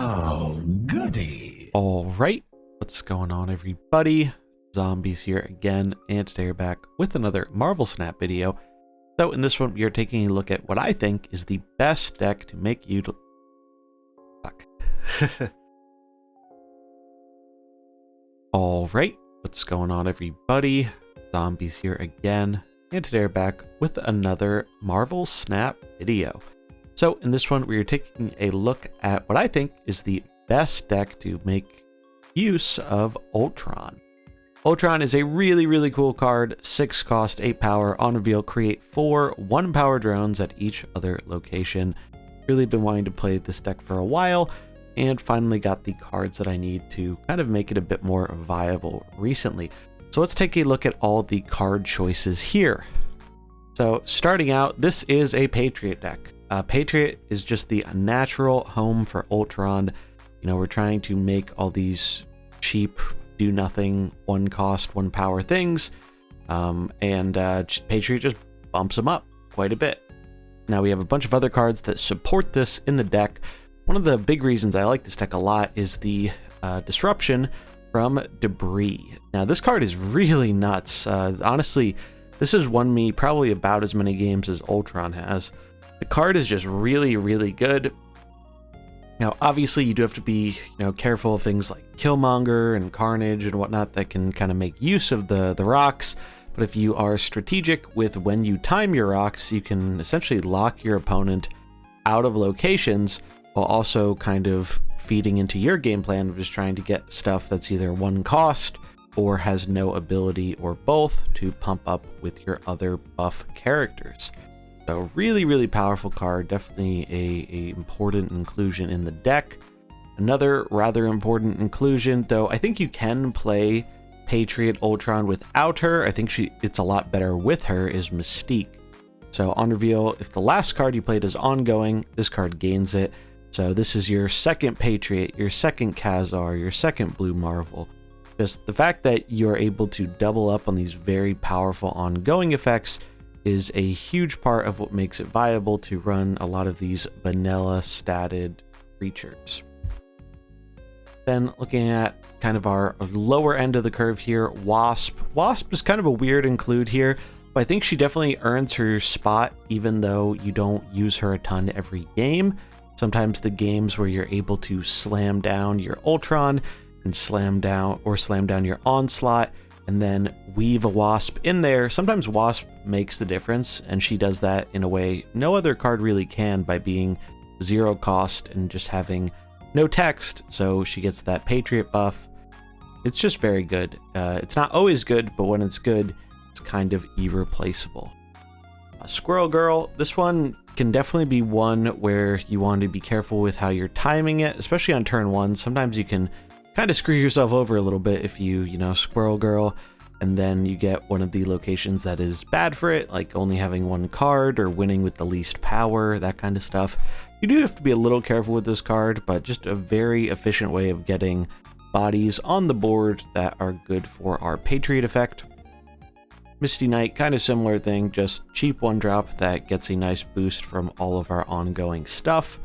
Oh, goody. All right, what's going on, everybody? Zombies here again, and today we're back with another Marvel Snap video. So in this one, we are taking a look at what I think is the best deck to make you... Fuck. All right, what's going on, everybody? Zombies here again, and today we're back with another Marvel Snap video. So in this one, we are taking a look at what I think is the best deck to make use of Ultron. Ultron is a really cool card. 6 cost, 8 power. On reveal, create 4 1-power drones at each other location. Really been wanting to play this deck for a while, and finally got the cards that I need to kind of make it a bit more viable recently. So let's take a look at all the card choices here. So starting out, this is a Patriot deck. Patriot is just the natural home for Ultron. You know, we're trying to make all these cheap, do nothing, 1 cost, 1 power things, and Patriot just bumps them up quite a bit. Now we have a bunch of other cards that support this in the deck. One of the big reasons I like this deck a lot is the disruption from Debris. Now this card is really nuts. Honestly, this has won me probably about as many games as Ultron has. The card is just really good. Now, obviously, you do have to be, careful of things like Killmonger and Carnage and whatnot that can kind of make use of the rocks. But if you are strategic with when you time your rocks, you can essentially lock your opponent out of locations while also kind of feeding into your game plan of just trying to get stuff that's either 1 cost or has no ability or both to pump up with your other buff characters. So really powerful card, definitely a important inclusion in the deck. Another rather important inclusion, though I think you can play Patriot Ultron without her. I think it's a lot better with her, is Mystique. So on reveal, if the last card you played is ongoing, this card gains it. So this is your second Patriot, your second Khazar, your second Blue Marvel. Just the fact that you're able to double up on these very powerful ongoing effects is a huge part of what makes it viable to run a lot of these vanilla statted creatures. Then looking at kind of our lower end of the curve here, Wasp. Wasp is kind of a weird include here, but I think she definitely earns her spot even though you don't use her a ton every game. Sometimes the games where you're able to slam down your Ultron and slam down your Onslaught and then weave a Wasp in there. Sometimes Wasp makes the difference, and she does that in a way no other card really can by being 0 cost and just having no text, so she gets that Patriot buff. It's just very good. It's not always good, but when it's good, it's kind of irreplaceable. Squirrel Girl, this one can definitely be one where you want to be careful with how you're timing it, especially on turn 1. Sometimes you can kind of screw yourself over a little bit if you Squirrel Girl, and then you get one of the locations that is bad for it, like only having 1 card or winning with the least power, that kind of stuff. You do have to be a little careful with this card, but just a very efficient way of getting bodies on the board that are good for our Patriot effect. Misty Knight, kind of similar thing, just cheap 1-drop that gets a nice boost from all of our ongoing stuff.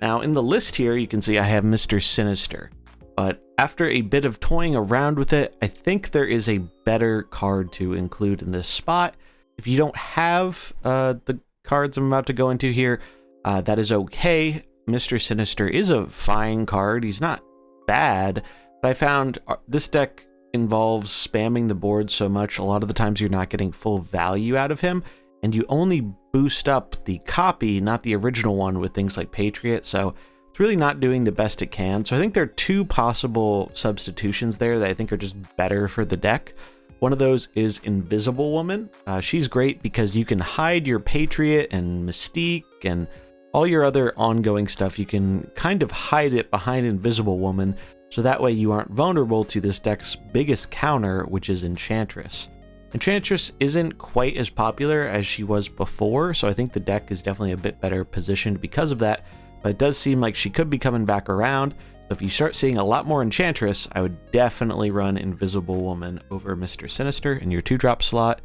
Now in the list here, you can see I have Mr. Sinister. But after a bit of toying around with it, I think there is a better card to include in this spot. If you don't have the cards I'm about to go into here, that is okay. Mr. Sinister is a fine card. He's not bad, but I found this deck involves spamming the board so much, a lot of the times you're not getting full value out of him, and you only boost up the copy, not the original one, with things like Patriot, so it's really not doing the best it can. So I think there are 2 possible substitutions there that I think are just better for the deck. One of those is Invisible Woman. She's great because you can hide your Patriot and Mystique and all your other ongoing stuff. You can kind of hide it behind Invisible Woman, so that way you aren't vulnerable to this deck's biggest counter, which is Enchantress. Enchantress isn't quite as popular as she was before, so I think the deck is definitely a bit better positioned because of that. But it does seem like she could be coming back around. So if you start seeing a lot more Enchantress, I would definitely run Invisible Woman over Mr. Sinister in your 2-drop slot.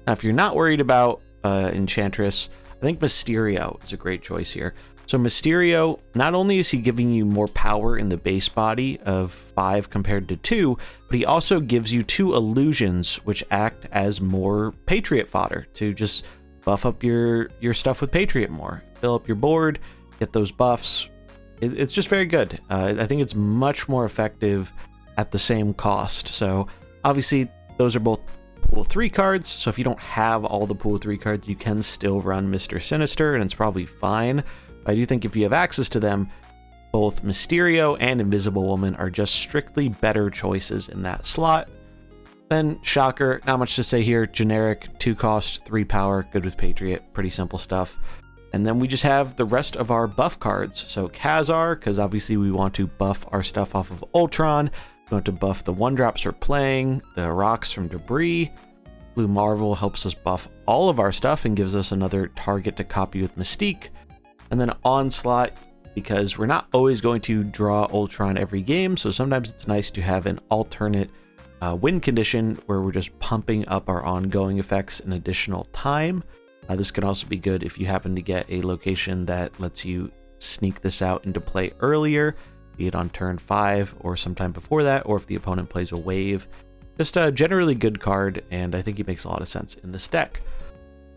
Now, if you're not worried about Enchantress, I think Mysterio is a great choice here. So Mysterio, not only is he giving you more power in the base body of 5 compared to 2, but he also gives you 2 illusions which act as more Patriot fodder to just buff up your stuff with Patriot more. Fill up your board, get those buffs. It's just very good. I think it's much more effective at the same cost. So obviously those are both pool 3 cards, so if you don't have all the pool 3 cards, you can still run Mr. Sinister and it's probably fine. I do think if you have access to them, both Mysterio and Invisible Woman are just strictly better choices in that slot. Then Shocker, not much to say here. Generic, 2 cost, 3 power, good with Patriot, pretty simple stuff. And then we just have the rest of our buff cards. So Khazar, because obviously we want to buff our stuff off of Ultron. We want to buff the 1-drops we're playing, the rocks from Debris. Blue Marvel helps us buff all of our stuff and gives us another target to copy with Mystique. And then Onslaught, because we're not always going to draw Ultron every game, so sometimes it's nice to have an alternate win condition where we're just pumping up our ongoing effects an additional time. This can also be good if you happen to get a location that lets you sneak this out into play earlier, be it on turn 5 or sometime before that, or if the opponent plays a wave. Just a generally good card, and I think it makes a lot of sense in this deck.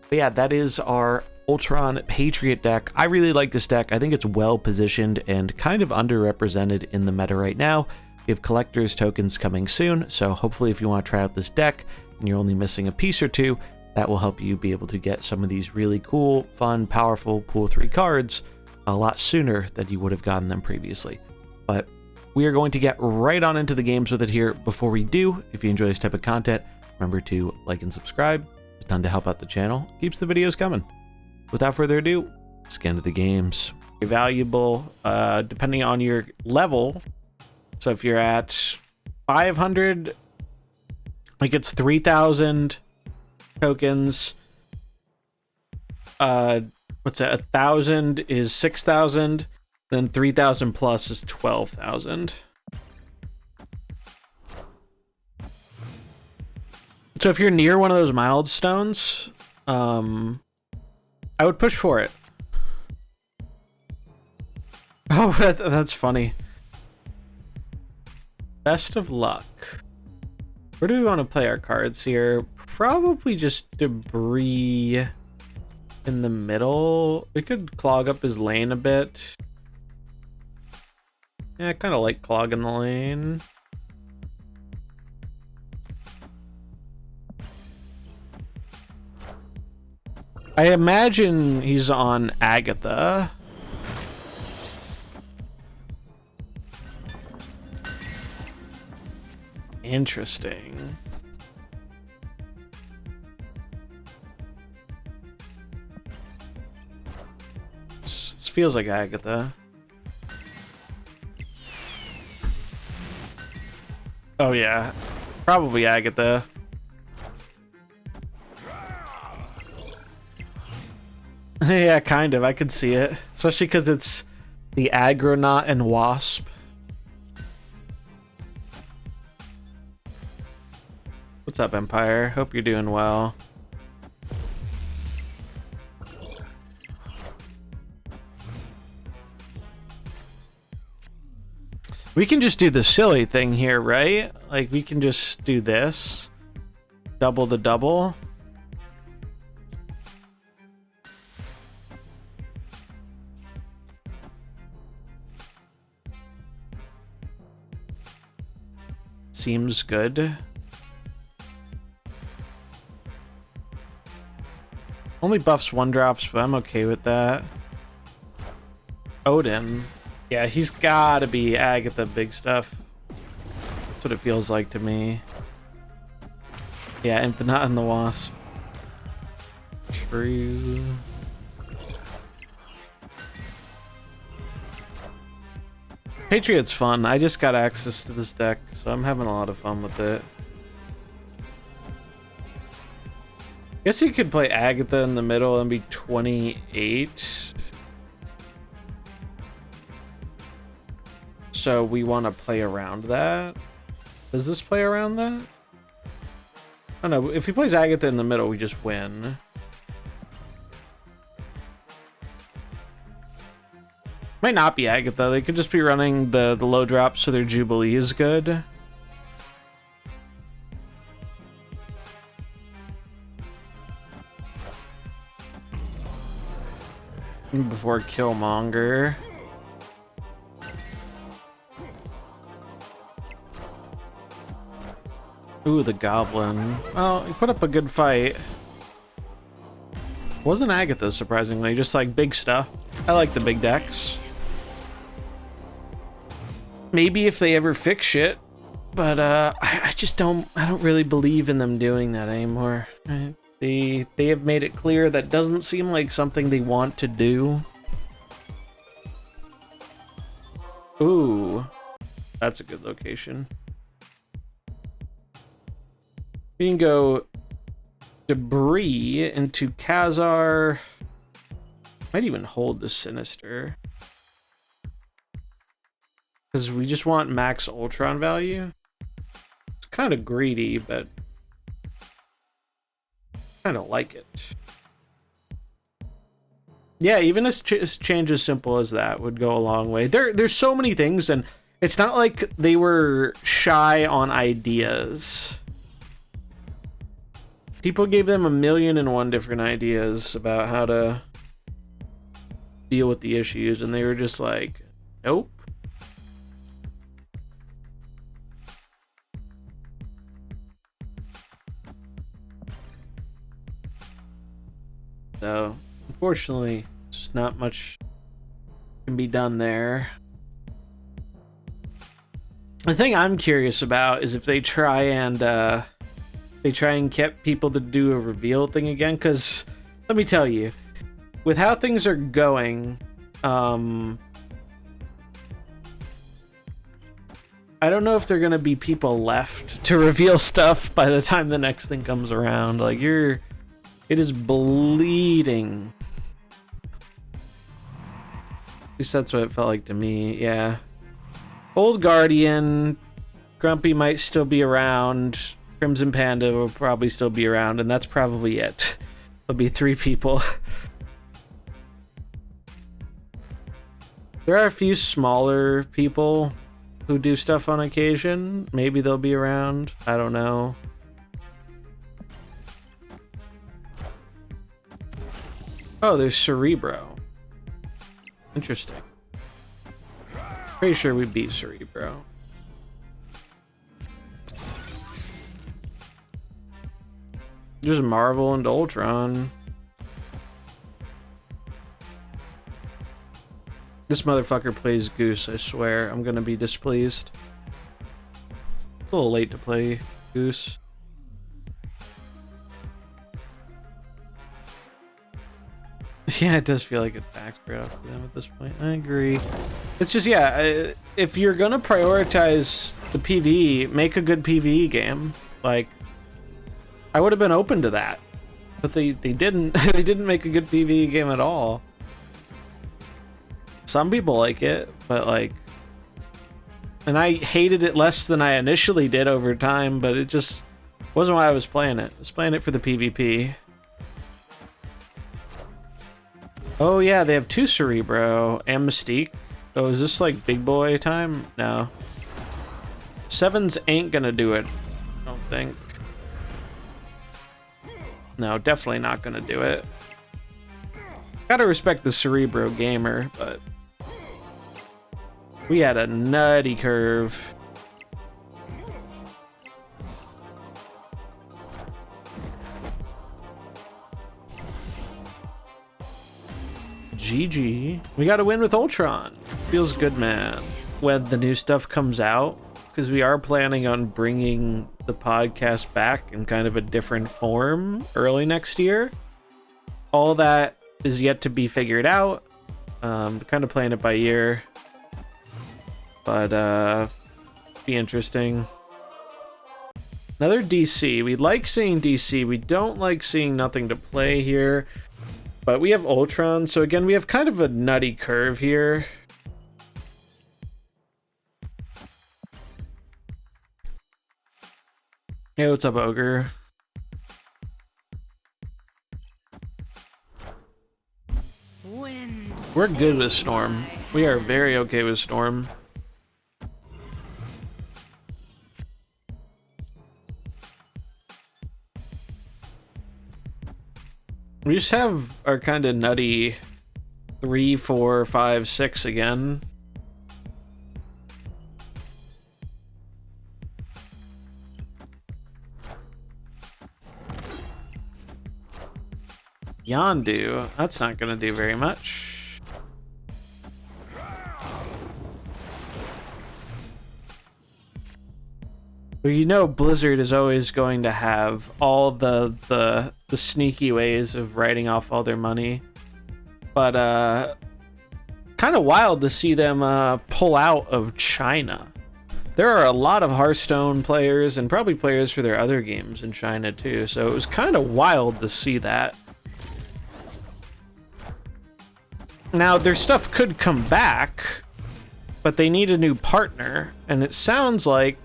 But yeah, that is our Ultron Patriot deck. I really like this deck. I think it's well positioned and kind of underrepresented in the meta right now. We have collector's tokens coming soon, so hopefully if you want to try out this deck and you're only missing a piece or two, that will help you be able to get some of these really cool, fun, powerful pool 3 cards a lot sooner than you would have gotten them previously. But we are going to get right on into the games with it here. Before we do, if you enjoy this type of content, remember to like and subscribe. It's done to help out the channel, keeps the videos coming. Without further ado, let's get into the games. Very valuable, depending on your level. So if you're at 500, like it's 3,000 tokens. What's that? 1,000 is 6,000. Then 3,000 plus is 12,000. So if you're near one of those milestones, I would push for it. Oh, that's funny. Best of luck. Where do we want to play our cards here? Probably just Debris in the middle. We could clog up his lane a bit. Yeah, I kind of like clogging the lane. I imagine he's on Agatha. Interesting. This feels like Agatha. Oh yeah, probably Agatha. Yeah, kind of. I could see it. Especially because it's the Agronaut and Wasp. What's up, Empire? Hope you're doing well. We can just do the silly thing here, right? Like, we can just do this. Double the double. Seems good. Only buffs 1-drops, but I'm okay with that. Odin. Yeah, he's gotta be Agatha big stuff. That's what it feels like to me. Yeah, Infinite and the Wasp. True. Patriot's fun. I just got access to this deck, so I'm having a lot of fun with it. Guess you could play Agatha in the middle and be 28. So we want to play around that. Does this play around that? I don't know. If he plays Agatha in the middle, we just win. Might not be Agatha. They could just be running the low drop so their Jubilee is good. Before Killmonger. Ooh, the Goblin. Well, he put up a good fight. Wasn't Agatha, surprisingly. Just like big stuff. I like the big decks. Maybe if they ever fix shit. But I just don't really believe in them doing that anymore. Right? They have made it clear that doesn't seem like something they want to do. Ooh, that's a good location. We can go Debris into Khazar. Might even hold the Sinister. Because we just want max Ultron value. It's kind of greedy, but kind of like it. Yeah, even a change as simple as that would go a long way. There's so many things, and it's not like they were shy on ideas. People gave them 1,000,001 different ideas about how to deal with the issues, and they were just like, nope. So, unfortunately, just not much can be done there. The thing I'm curious about is if they try and get people to do a reveal thing again, because let me tell you, with how things are going, I don't know if there are gonna be people left to reveal stuff by the time the next thing comes around. Like, it is bleeding. At least that's what it felt like to me, yeah. Old Guardian, Grumpy might still be around, Crimson Panda will probably still be around, and that's probably it. There'll be 3 people. There are a few smaller people who do stuff on occasion. Maybe they'll be around, I don't know. Oh, there's Cerebro. Interesting. Pretty sure we beat Cerebro. There's Marvel and Ultron. This motherfucker plays Goose, I swear. I'm gonna be displeased. A little late to play Goose. Yeah, it does feel like it's backstraight off for them at this point. I agree. It's just, yeah, if you're gonna prioritize the PvE, make a good PvE game. Like, I would have been open to that, but they didn't. They didn't make a good PvE game at all. Some people like it, but like, and I hated it less than I initially did over time, but it just wasn't why I was playing it. I was playing it for the PvP. Oh yeah, they have 2 Cerebro and Mystique. Oh, is this like big boy time? No. 7s ain't gonna do it, I don't think. No, definitely not gonna do it. Gotta respect the Cerebro gamer, but we had a nutty curve. GG. We got to win with Ultron. Feels good, man. When the new stuff comes out, because we are planning on bringing the podcast back in kind of a different form early next year. All that is yet to be figured out. Kind of playing it by ear. But, be interesting. Another DC. We like seeing DC. We don't like seeing nothing to play here. But we have Ultron, so again, we have kind of a nutty curve here. Hey, what's up, Ogre? Wind. We're good with Storm. We are very okay with Storm. We just have our kind of nutty 3, 4, 5, 6 again. Yondu, that's not gonna do very much. Well, you know Blizzard is always going to have all the sneaky ways of writing off all their money. But kind of wild to see them pull out of China. There are a lot of Hearthstone players and probably players for their other games in China too, so it was kind of wild to see that. Now, their stuff could come back, but they need a new partner, and it sounds like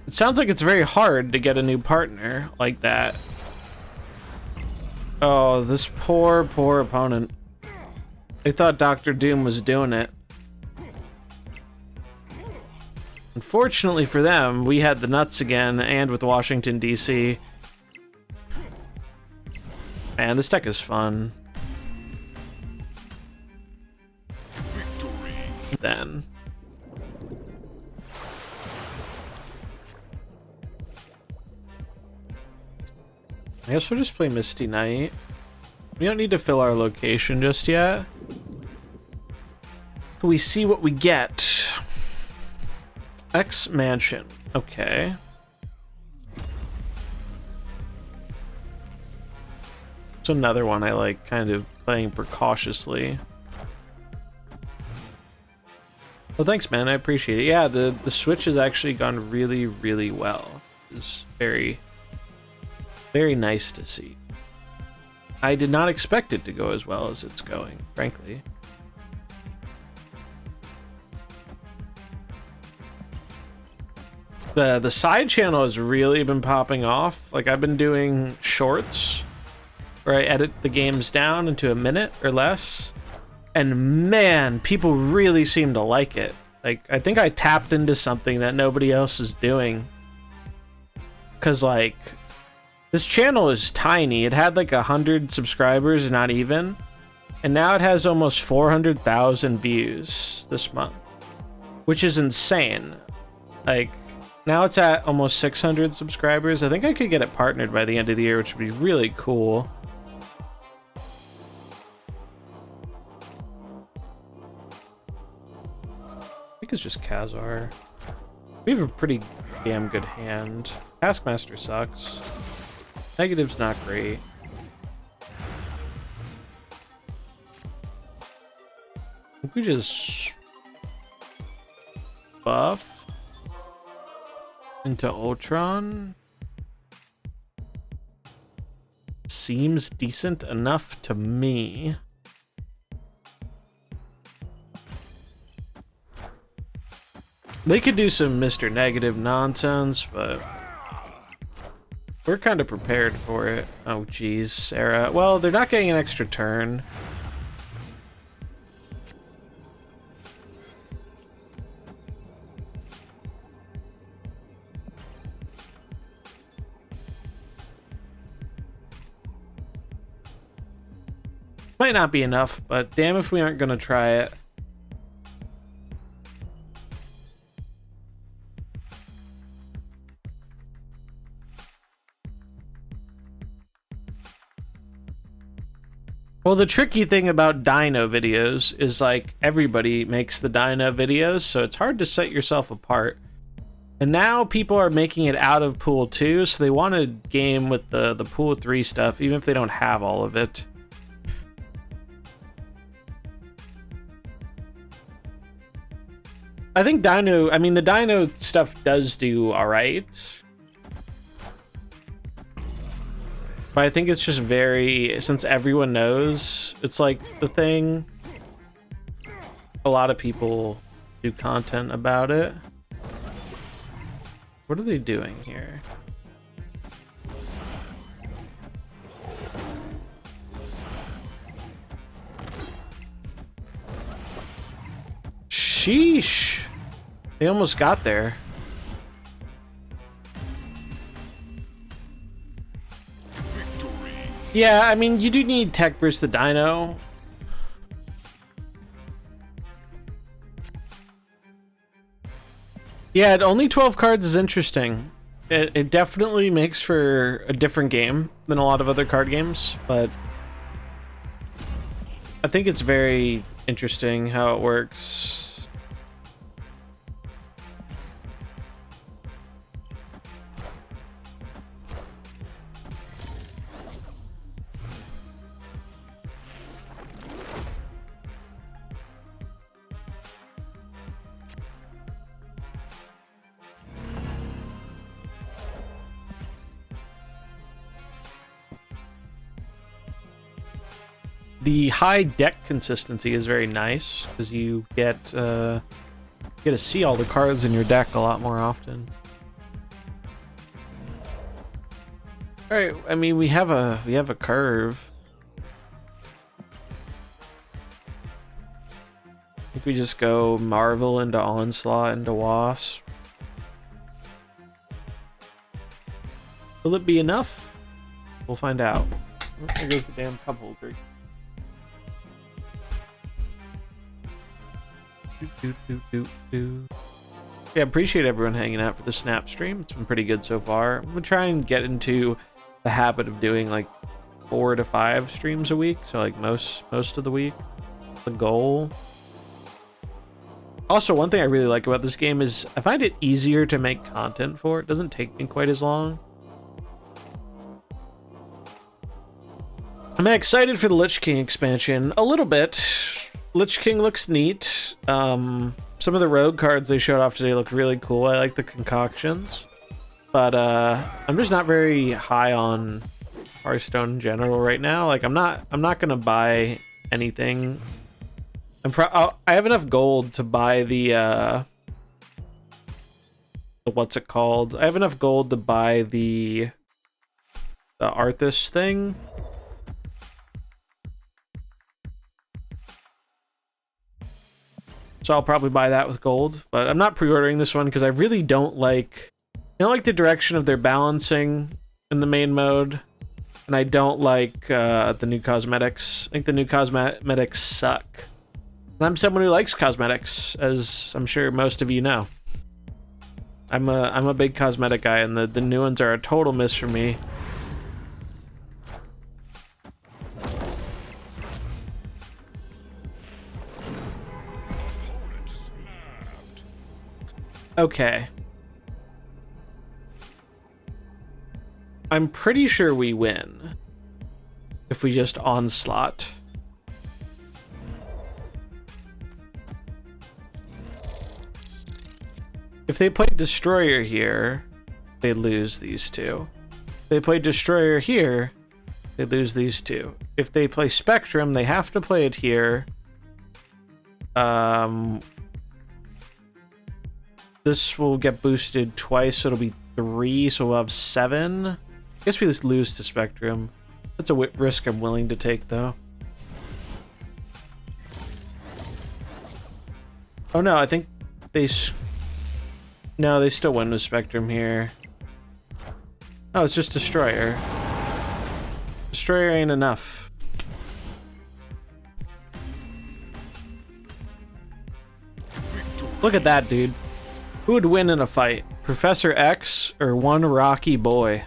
it's very hard to get a new partner like that. Oh, this poor opponent. They thought Dr. Doom was doing it. Unfortunately for them, we had the nuts again, and with Washington, D.C. Man, this deck is fun. Victory. Then. I guess we'll just play Misty Knight. We don't need to fill our location just yet. We see what we get. X Mansion. Okay. It's another one I like kind of playing precautiously. Well, thanks, man. I appreciate it. Yeah, the Switch has actually gone really, really well. It's very, very nice to see. I did not expect it to go as well as it's going, frankly. The side channel has really been popping off. Like, I've been doing shorts where I edit the games down into a minute or less. And man, people really seem to like it. Like, I think I tapped into something that nobody else is doing. 'Cause, like, this channel is tiny. It had like 100 subscribers, not even. And now it has almost 400,000 views this month, which is insane. Like, now it's at almost 600 subscribers. I think I could get it partnered by the end of the year, which would be really cool. I think it's just Khazar. We have a pretty damn good hand. Taskmaster sucks. Negative's not great. I think we just buff into Ultron. Seems decent enough to me. They could do some Mr. Negative nonsense, but we're kind of prepared for it. Oh, geez, Sarah. Well, they're not getting an extra turn. Might not be enough, but damn if we aren't gonna try it. Well, the tricky thing about Dino videos is, like, everybody makes the Dino videos, so it's hard to set yourself apart. And now people are making it out of Pool 2, so they want to game with the Pool 3 stuff, even if they don't have all of it. I think the Dino stuff does do alright. But I think it's just since everyone knows, it's like the thing. A lot of people do content about it. What are they doing here? Sheesh. They almost got there. Yeah, I mean, you do need tech versus the dino. Yeah, only 12 cards is interesting. It definitely makes for a different game than a lot of other card games, but I think it's very interesting how it works. The high deck consistency is very nice because you get to see all the cards in your deck a lot more often. All right, I mean we have a curve. I think we just go Marvel into Onslaught into Wasp. Will it be enough? We'll find out. Oh, there goes the damn cup holder. Yeah, appreciate everyone hanging out for the Snap stream. It's been pretty good so far. I'm gonna try and get into the habit of doing like 4 to 5 streams a week, so like most of the week. The goal. Also, one thing I really like about this game is I find it easier to make content for. It doesn't take me quite as long. I'm excited for the Lich King expansion a little bit. Lich King looks neat. Some of the rogue cards they showed off today look really cool. I like the concoctions, but I'm just not very high on Hearthstone in general right now. Like I'm not gonna buy anything. I have enough gold to buy the what's it called? I have enough gold to buy the Arthas thing. So I'll probably buy that with gold, but I'm not pre-ordering this one because I really don't like the direction of their balancing in the main mode, and I don't like the new cosmetics. I think the new cosmetics suck. And I'm someone who likes cosmetics, as I'm sure most of you know. I'm a big cosmetic guy, and the new ones are a total miss for me. Okay. I'm pretty sure we win if we just onslaught. If they play Destroyer here, they lose these two. If they play Destroyer here, they lose these two. If they play Spectrum, they have to play it here. This will get boosted twice, so it'll be 3, so we'll have 7. I guess we just lose to Spectrum. That's a risk I'm willing to take, though. Oh no, I think they... No, they still win with Spectrum here. Oh, it's just Destroyer. Destroyer ain't enough. Look at that, dude. Who would win in a fight? Professor X or one Rocky boy?